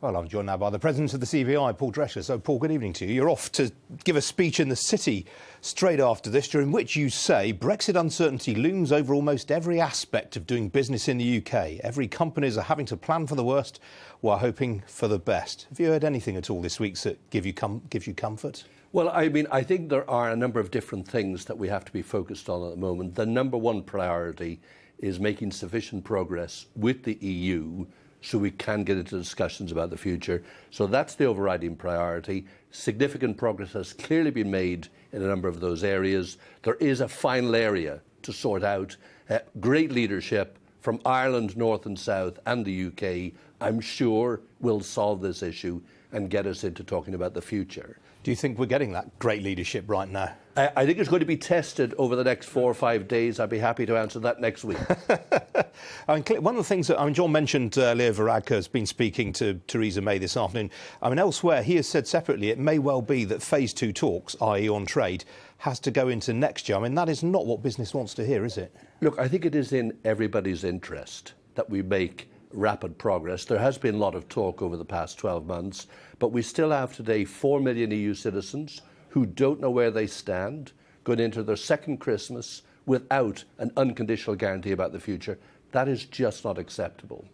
Well, I'm joined now by the President of the CBI, Paul Drechsler. So, Paul, good evening to you. You're off to give a speech in the City straight after this, during which you say Brexit uncertainty looms over almost every aspect of doing business in the UK. Every companies are having to plan for the worst while hoping for the best. Have you heard anything at all this week that gives you comfort? Well, I think there are a number of different things that we have to be focused on at the moment. The number one priority is making sufficient progress with the EU so we can get into discussions about the future. So that's the overriding priority. Significant progress has clearly been made in a number of those areas. There is a final area to sort out. Great leadership from Ireland, North and South, and the UK, I'm sure, will solve this issue and get us into talking about the future. Do you think we're getting that great leadership right now? I think it's going to be tested over the next 4 or 5 days. I'd be happy to answer that next week. One of the things that John mentioned, Leo Varadkar has been speaking to Theresa May this afternoon. Elsewhere, he has said separately it may well be that phase 2 talks, i.e. on trade, has to go into next year. That is not what business wants to hear, is it? Look, I think it is in everybody's interest that we make rapid progress. There has been a lot of talk over the past 12 months, but we still have today 4 million EU citizens who don't know where they stand, going into their second Christmas without an unconditional guarantee about the future. That is just not acceptable.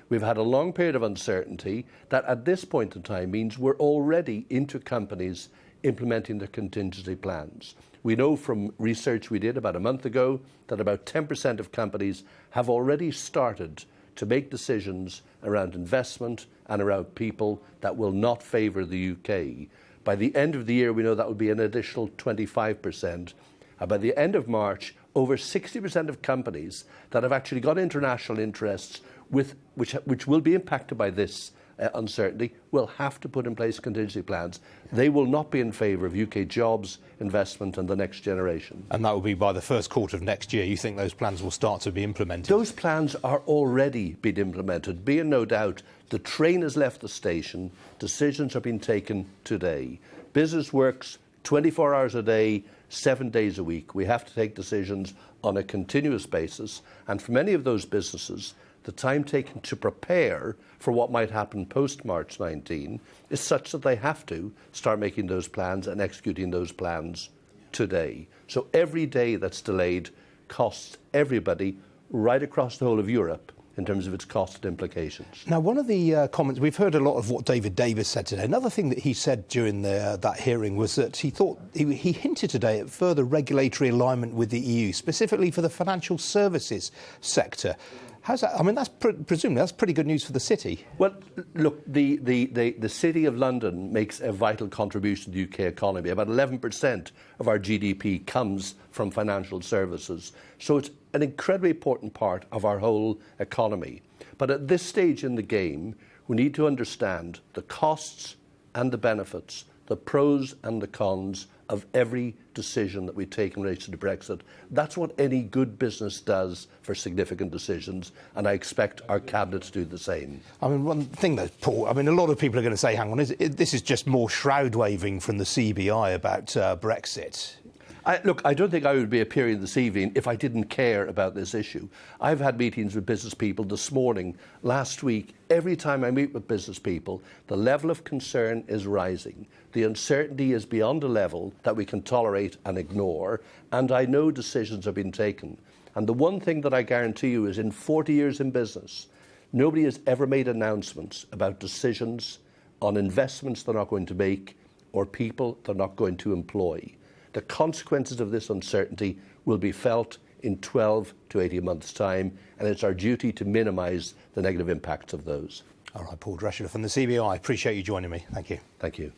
We've had a long period of uncertainty that at this point in time means we're already into companies implementing their contingency plans. We know from research we did about a month ago that about 10% of companies have already started to make decisions around investment and around people that will not favour the UK. By the end of the year, we know that will be an additional 25%. And by the end of March, over 60% of companies that have actually got international interests which will be impacted by this uncertainty will have to put in place contingency plans. They will not be in favour of UK jobs, investment and the next generation. And that will be by the first quarter of next year. You think those plans will start to be implemented? Those plans are already being implemented. Be in no doubt, the train has left the station. Decisions are being taken today. Business works 24 hours a day, 7 days a week. We have to take decisions on a continuous basis. And for many of those businesses, the time taken to prepare for what might happen post-March 19 is such that they have to start making those plans and executing those plans today. So every day that's delayed costs everybody right across the whole of Europe in terms of its cost implications. Now, one of the comments, we've heard a lot of what David Davis said today. Another thing that he said during that hearing was that he thought, he hinted today at further regulatory alignment with the EU, specifically for the financial services sector. How's that? Presumably that's pretty good news for the city. Well, look, the City of London makes a vital contribution to the UK economy. About 11% of our GDP comes from financial services. So it's an incredibly important part of our whole economy. But at this stage in the game, we need to understand the costs and the benefits, the pros and the cons of every decision that we take in relation to Brexit. That's what any good business does for significant decisions, and I expect our cabinet to do the same. One thing though, Paul, a lot of people are going to say, hang on, this is just more shroud waving from the CBI about Brexit. Look, I don't think I would be appearing this evening if I didn't care about this issue. I've had meetings with business people this morning, last week. Every time I meet with business people, the level of concern is rising. The uncertainty is beyond a level that we can tolerate and ignore, and I know decisions have been taken. And the one thing that I guarantee you is in 40 years in business, nobody has ever made announcements about decisions on investments they're not going to make or people they're not going to employ. The consequences of this uncertainty will be felt in 12 to 18 months' time, and it's our duty to minimise the negative impacts of those. All right, Paul Drechsler from the CBI. Appreciate you joining me. Thank you. Thank you.